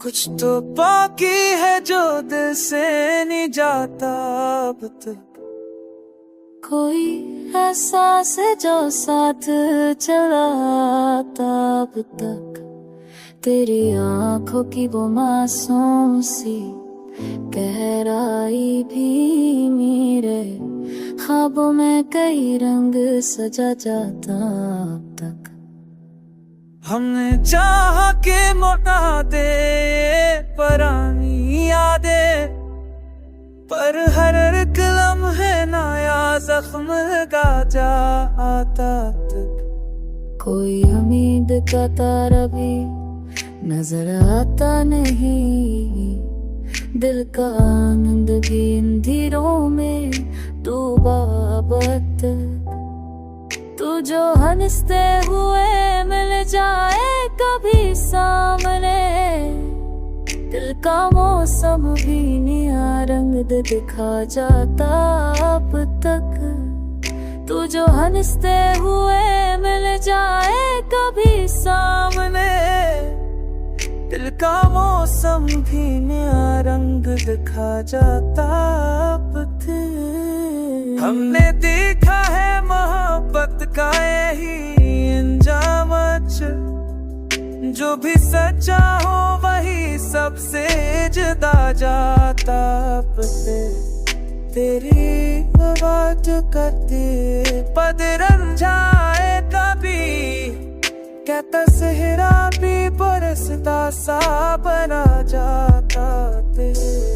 कुछ तो बाकी है जो दिल से नहीं जाता अब तक। कोई एहसास है जो साथ चला आता अब तक। तेरी आंखों की वो मासूम सी गहराई भी मेरे ख्वाबों में कई रंग सजा जाता अब तक। हमने चाहा के मौका दे पुरानी यादें, पर हर एक लम्हे नया जख्म लगा जाता तक। कोई उम्मीद का तारा भी नजर आता नहीं। दिल का आनंद भी अंधेरों में डूबा अब तक। तू जो हंसते हुए मिल जाए कभी सामने, दिल का मौसम भी नया रंग दिखा जाता अब तक। तू जो हंसते हुए मिल जाए कभी सामने, दिल का मौसम भी नया रंग दिखा जाता अब तक। हमने देखा है मोहब्बत का यही अंजाम, जो भी सच्चा हो वही सबसे जुदा जाता अब से। तेरी बात करते बदरन जाए कभी, कहता सेहरा भी बरसता सा बना जाता तेरे।